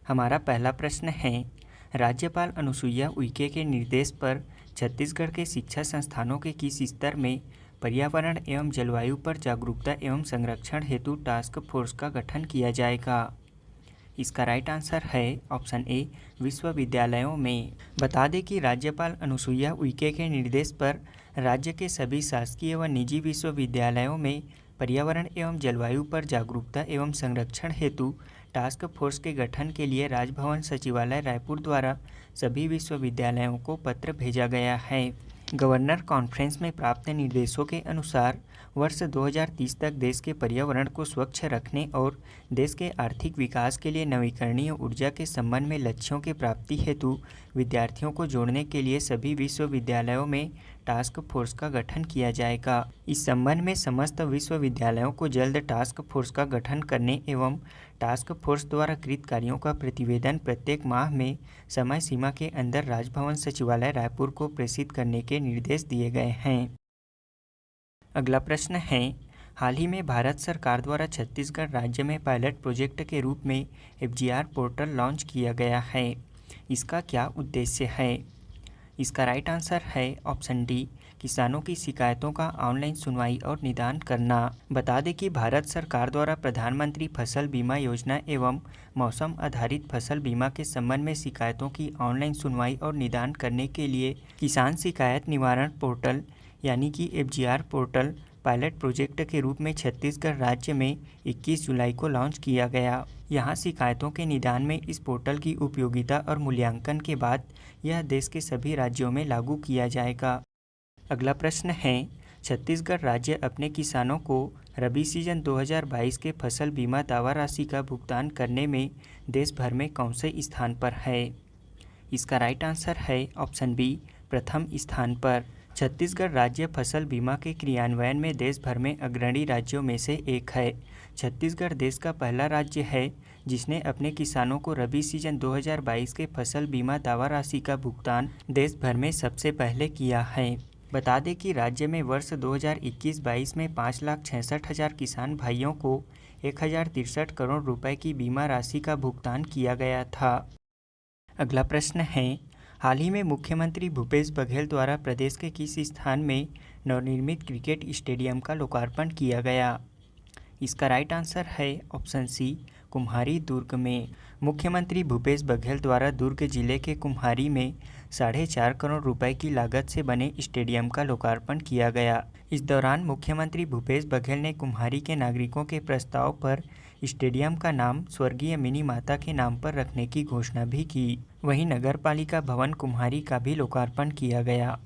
हमारा पहला प्रश्न है, राज्यपाल अनुसुईया उइके के निर्देश पर छत्तीसगढ़ के शिक्षा संस्थानों के किस स्तर में पर्यावरण एवं जलवायु पर जागरूकता एवं संरक्षण हेतु टास्क फोर्स का गठन किया जाएगा? इसका राइट आंसर है ऑप्शन ए, विश्वविद्यालयों में। बता दें कि राज्यपाल अनुसुईया उइके के निर्देश पर राज्य के सभी शासकीय व निजी विश्वविद्यालयों में पर्यावरण एवं जलवायु पर जागरूकता एवं संरक्षण हेतु टास्क फोर्स के गठन के लिए राजभवन सचिवालय रायपुर द्वारा सभी विश्वविद्यालयों को पत्र भेजा गया है। गवर्नर कॉन्फ्रेंस में प्राप्त निर्देशों के अनुसार वर्ष 2030 तक देश के पर्यावरण को स्वच्छ रखने और देश के आर्थिक विकास के लिए नवीकरणीय ऊर्जा के संबंध में लक्ष्यों की प्राप्ति हेतु विद्यार्थियों को जोड़ने के लिए सभी विश्वविद्यालयों में टास्क फोर्स का गठन किया जाएगा। इस संबंध में समस्त विश्वविद्यालयों को जल्द टास्क फोर्स का गठन करने एवं टास्क फोर्स द्वारा कृत कार्यों का प्रतिवेदन प्रत्येक माह में समय सीमा के अंदर राजभवन सचिवालय रायपुर को प्रेषित करने के निर्देश दिए गए हैं। अगला प्रश्न है, हाल ही में भारत सरकार द्वारा छत्तीसगढ़ राज्य में पायलट प्रोजेक्ट के रूप में FGR पोर्टल लॉन्च किया गया है। इसका क्या उद्देश्य है? इसका राइट आंसर है ऑप्शन डी, किसानों की शिकायतों का ऑनलाइन सुनवाई और निदान करना। बता दें कि भारत सरकार द्वारा प्रधानमंत्री फसल बीमा योजना एवं मौसम आधारित फसल बीमा के संबंध में शिकायतों की ऑनलाइन सुनवाई और निदान करने के लिए किसान शिकायत निवारण पोर्टल यानी कि FGR पोर्टल पायलट प्रोजेक्ट के रूप में छत्तीसगढ़ राज्य में 21 जुलाई को लॉन्च किया गया। यहाँ शिकायतों के निदान में इस पोर्टल की उपयोगिता और मूल्यांकन के बाद यह देश के सभी राज्यों में लागू किया जाएगा। अगला प्रश्न है, छत्तीसगढ़ राज्य अपने किसानों को रबी सीजन 2022 के फसल बीमा दावा राशि का भुगतान करने में देश भर में कौन से स्थान पर है? इसका राइट आंसर है ऑप्शन बी, प्रथम स्थान पर। छत्तीसगढ़ राज्य फसल बीमा के क्रियान्वयन में देश भर में अग्रणी राज्यों में से एक है। छत्तीसगढ़ देश का पहला राज्य है जिसने अपने किसानों को रबी सीजन 2022 के फसल बीमा दावा राशि का भुगतान देश भर में सबसे पहले किया है। बता दें कि राज्य में वर्ष 2021-22 में 5,66,000 किसान भाइयों को 1,063 करोड़ रुपए की बीमा राशि का भुगतान किया गया था। अगला प्रश्न है, हाल ही में मुख्यमंत्री भूपेश बघेल द्वारा प्रदेश के किस स्थान में नवनिर्मित क्रिकेट स्टेडियम का लोकार्पण किया गया? इसका राइट आंसर है ऑप्शन सी, कुम्हारी दुर्ग में। मुख्यमंत्री भूपेश बघेल द्वारा दुर्ग जिले के कुम्हारी में 4.5 करोड़ रुपए की लागत से बने स्टेडियम का लोकार्पण किया गया। इस दौरान मुख्यमंत्री भूपेश बघेल ने कुम्हारी के नागरिकों के प्रस्ताव पर स्टेडियम का नाम स्वर्गीय मिनी माता के नाम पर रखने की घोषणा भी की। वहीं नगरपालिका भवन कुम्हारी का भी लोकार्पण किया गया।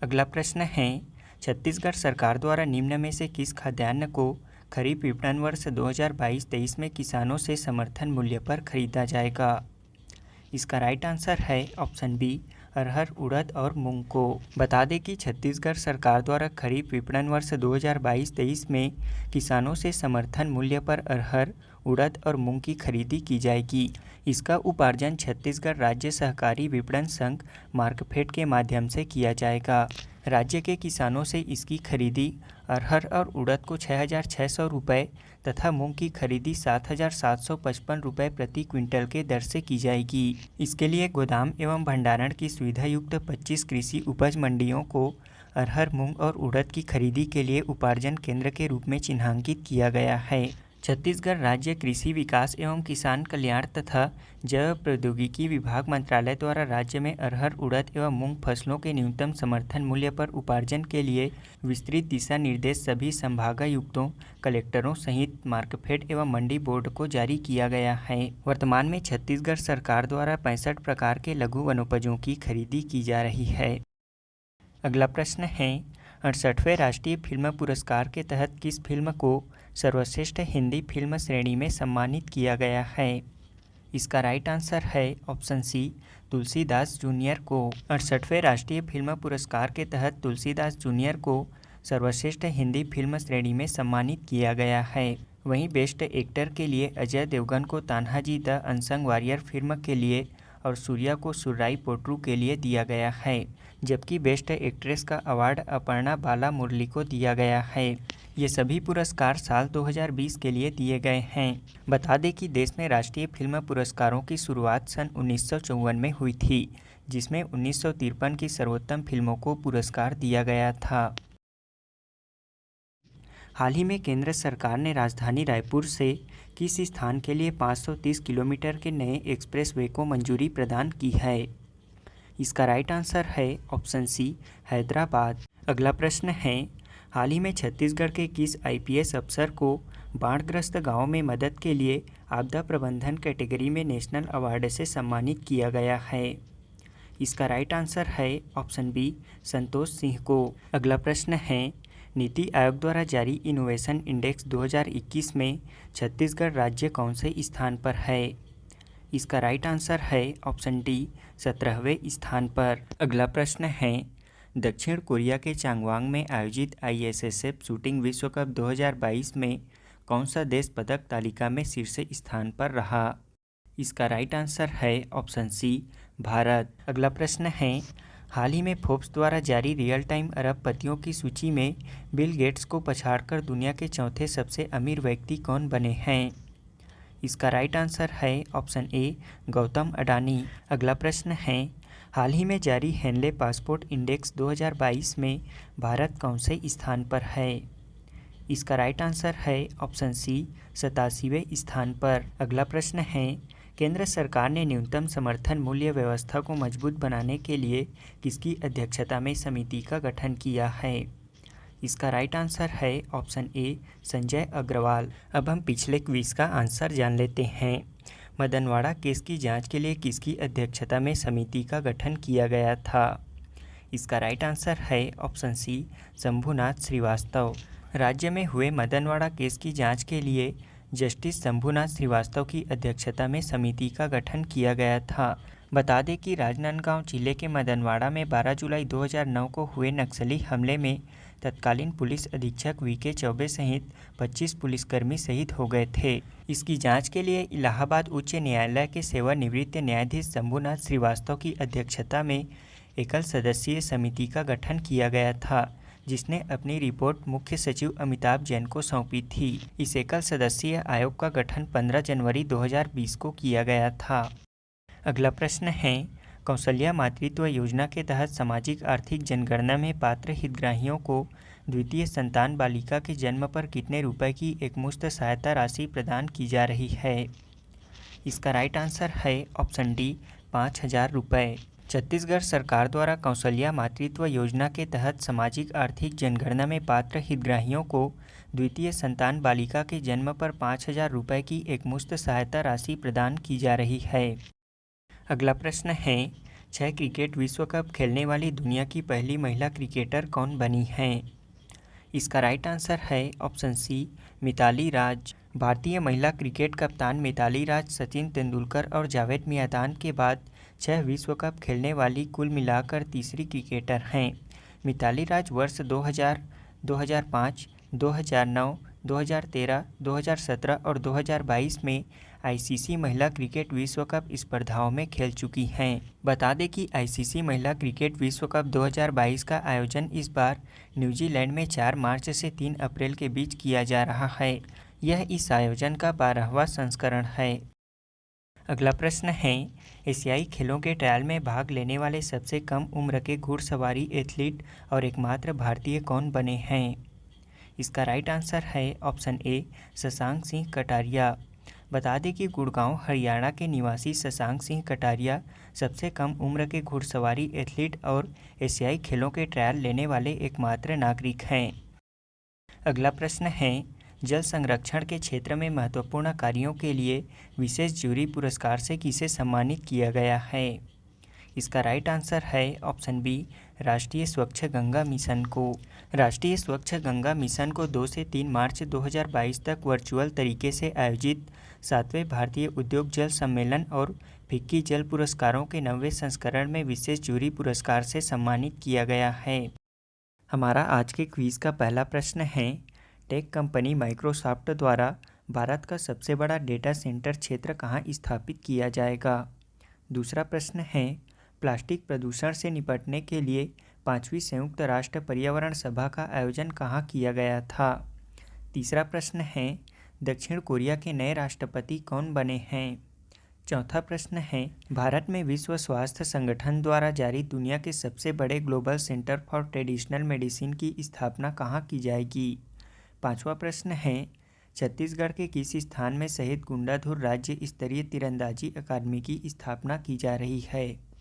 अगला प्रश्न है, छत्तीसगढ़ सरकार द्वारा निम्न में से किस खाद्यान्न को खरीफ विपणन वर्ष 2022-23 में किसानों से समर्थन मूल्य पर खरीदा जाएगा? इसका राइट आंसर है ऑप्शन बी, अरहर, उड़द और मूंग को। बता दें कि छत्तीसगढ़ सरकार द्वारा खरीफ विपणन वर्ष 2022-23 में किसानों से समर्थन मूल्य पर अरहर, उड़द और मूंग की खरीदी की जाएगी। इसका उपार्जन छत्तीसगढ़ राज्य सहकारी विपणन संघ मार्कफेड के माध्यम से किया जाएगा। राज्य के किसानों से इसकी खरीदी अरहर और उड़द को 6,600 रुपये तथा मूंग की खरीदी 7,755 रुपये प्रति क्विंटल के दर से की जाएगी। इसके लिए गोदाम एवं भंडारण की सुविधा युक्त 25 कृषि उपज मंडियों को अरहर, मूंग और उड़द की खरीदी के लिए उपार्जन केंद्र के रूप में चिन्हांकित किया गया है। छत्तीसगढ़ राज्य कृषि विकास एवं किसान कल्याण तथा जैव प्रौद्योगिकी विभाग मंत्रालय द्वारा राज्य में अरहर, उड़द एवं मूंग फसलों के न्यूनतम समर्थन मूल्य पर उपार्जन के लिए विस्तृत दिशा निर्देश सभी संभागायुक्तों, कलेक्टरों सहित मार्कफेड एवं मंडी बोर्ड को जारी किया गया है। वर्तमान में छत्तीसगढ़ सरकार द्वारा 65 प्रकार के लघु वनोपजों की खरीदी की जा रही है। अगला प्रश्न है, 68वें राष्ट्रीय फिल्म पुरस्कार के तहत किस फिल्म को सर्वश्रेष्ठ हिंदी फिल्म श्रेणी में सम्मानित किया गया है? इसका राइट आंसर है ऑप्शन सी, तुलसीदास जूनियर को। 68वें राष्ट्रीय फिल्म पुरस्कार के तहत तुलसीदास जूनियर को सर्वश्रेष्ठ हिंदी फिल्म श्रेणी में सम्मानित किया गया है। वहीं बेस्ट एक्टर के लिए अजय देवगन को Tanhaji the unsung warrior film के लिए और सूर्या को सुर्राई पोट्रू के लिए दिया गया है, जबकि बेस्ट एक्ट्रेस का अवार्ड अपर्णा बाला मुरली को दिया गया है। ये सभी पुरस्कार साल 2020 के लिए दिए गए हैं। बता दें कि देश में राष्ट्रीय फिल्म पुरस्कारों की शुरुआत सन 1954 में हुई थी, जिसमें 1953 की सर्वोत्तम फिल्मों को पुरस्कार दिया गया था। हाल ही में केंद्र सरकार ने राजधानी रायपुर से किस स्थान के लिए 530 किलोमीटर के नए एक्सप्रेसवे को मंजूरी प्रदान की है? इसका राइट आंसर है ऑप्शन सी, हैदराबाद। अगला प्रश्न है, हाल ही में छत्तीसगढ़ के किस आईपीएस अफसर को बाढ़ग्रस्त गांव में मदद के लिए आपदा प्रबंधन कैटेगरी में नेशनल अवार्ड से सम्मानित किया गया है? इसका राइट आंसर है ऑप्शन बी, संतोष सिंह को। अगला प्रश्न है, नीति आयोग द्वारा जारी इनोवेशन इंडेक्स 2021 में छत्तीसगढ़ राज्य कौन से स्थान पर है? इसका राइट आंसर है ऑप्शन डी, 17वें स्थान पर। अगला प्रश्न है, दक्षिण कोरिया के चांगवांग में आयोजित आईएसएसएफ शूटिंग विश्व कप 2022 में कौन सा देश पदक तालिका में शीर्ष स्थान पर रहा? इसका राइट आंसर है ऑप्शन सी, भारत। अगला प्रश्न है, हाल ही में फोर्ब्स द्वारा जारी रियल टाइम अरबपतियों की सूची में बिल गेट्स को पछाड़कर दुनिया के चौथे सबसे अमीर व्यक्ति कौन बने हैं? इसका राइट आंसर है ऑप्शन ए, गौतम अडानी। अगला प्रश्न है, हाल ही में जारी हेनले पासपोर्ट इंडेक्स 2022 में भारत कौन से स्थान पर है? इसका राइट आंसर है ऑप्शन सी, 87वें स्थान पर। अगला प्रश्न है, केंद्र सरकार ने न्यूनतम समर्थन मूल्य व्यवस्था को मजबूत बनाने के लिए किसकी अध्यक्षता में समिति का गठन किया है? इसका राइट आंसर है ऑप्शन ए, संजय अग्रवाल। अब हम पिछले क्विज का आंसर जान लेते हैं। मदनवाड़ा केस की जांच के लिए किसकी अध्यक्षता में समिति का गठन किया गया था? इसका राइट आंसर है ऑप्शन सी, शंभुनाथ श्रीवास्तव। राज्य में हुए मदनवाड़ा केस की जांच के लिए जस्टिस शंभुनाथ श्रीवास्तव की अध्यक्षता में समिति का गठन किया गया था। बता दें कि राजनांदगांव जिले के मदनवाड़ा में 12 जुलाई 2009 को हुए नक्सली हमले में तत्कालीन पुलिस अधीक्षक वीके चौबे सहित 25 पुलिसकर्मी शहीद हो गए थे। इसकी जांच के लिए इलाहाबाद उच्च न्यायालय के सेवानिवृत्त न्यायाधीश शंभुनाथ श्रीवास्तव की अध्यक्षता में एकल सदस्यीय समिति का गठन किया गया था, जिसने अपनी रिपोर्ट मुख्य सचिव अमिताभ जैन को सौंपी थी। इस एकल सदस्यीय आयोग का गठन 15 जनवरी 2020 को किया गया था। अगला प्रश्न है, कौशल्या मातृत्व योजना के तहत सामाजिक आर्थिक जनगणना में पात्र हितग्राहियों को द्वितीय संतान बालिका के जन्म पर कितने रुपए की एकमुश्त सहायता राशि प्रदान की जा रही है? इसका राइट आंसर है ऑप्शन डी, 5,000 रुपये। छत्तीसगढ़ सरकार द्वारा कौशल्या मातृत्व योजना के तहत सामाजिक आर्थिक जनगणना में पात्र हितग्राहियों को द्वितीय संतान बालिका के जन्म पर 5,000 रुपये की एकमुश्त सहायता राशि प्रदान की जा रही है। अगला प्रश्न है, 6 क्रिकेट विश्व कप खेलने वाली दुनिया की पहली महिला क्रिकेटर कौन बनी हैं? इसका राइट आंसर है ऑप्शन सी, मिताली राज। भारतीय महिला क्रिकेट कप्तान मिताली राज सचिन तेंदुलकर और जावेद मियांदाद के बाद 6 विश्व कप खेलने वाली कुल मिलाकर तीसरी क्रिकेटर हैं। मिताली राज वर्ष 2000, 2005, 2009, 2013, 2017 और 2022 में आईसीसी महिला क्रिकेट विश्व कप स्पर्धाओं में खेल चुकी हैं। बता दें कि आईसीसी महिला क्रिकेट विश्व कप 2022 का आयोजन इस बार न्यूजीलैंड में 4 मार्च से 3 अप्रैल के बीच किया जा रहा है। यह इस आयोजन का 12वां संस्करण है। अगला प्रश्न है, एशियाई खेलों के ट्रायल में भाग लेने वाले सबसे कम उम्र के घुड़सवारी एथलीट और एकमात्र भारतीय कौन बने हैं? इसका राइट आंसर है ऑप्शन ए, शशांक सिंह कटारिया। बता दें कि गुड़गांव हरियाणा के निवासी शशांक सिंह कटारिया सबसे कम उम्र के घुड़सवारी एथलीट और एशियाई खेलों के ट्रायल लेने वाले एकमात्र नागरिक हैं। अगला प्रश्न है, जल संरक्षण के क्षेत्र में महत्वपूर्ण कार्यों के लिए विशेष जूरी पुरस्कार से किसे सम्मानित किया गया है? इसका राइट आंसर है ऑप्शन बी, राष्ट्रीय स्वच्छ गंगा मिशन को। राष्ट्रीय स्वच्छ गंगा मिशन को 2 से 3 मार्च 2022 तक वर्चुअल तरीके से आयोजित 7वें भारतीय उद्योग जल सम्मेलन और फिक्की जल पुरस्कारों के 9वें संस्करण में विशेष जूरी पुरस्कार से सम्मानित किया गया है। हमारा आज के क्विज का पहला प्रश्न है, टेक कंपनी माइक्रोसॉफ्ट द्वारा भारत का सबसे बड़ा डेटा सेंटर क्षेत्र कहाँ स्थापित किया जाएगा? दूसरा प्रश्न है, प्लास्टिक प्रदूषण से निपटने के लिए 5वीं संयुक्त राष्ट्र पर्यावरण सभा का आयोजन कहाँ किया गया था? तीसरा प्रश्न है, दक्षिण कोरिया के नए राष्ट्रपति कौन बने हैं? चौथा प्रश्न है, भारत में विश्व स्वास्थ्य संगठन द्वारा जारी दुनिया के सबसे बड़े global centre for traditional medicine की स्थापना कहाँ की जाएगी? पांचवा प्रश्न है, छत्तीसगढ़ के किस स्थान में शहीद गुंडाधुर राज्य स्तरीय तीरंदाजी अकादमी की स्थापना की जा रही है?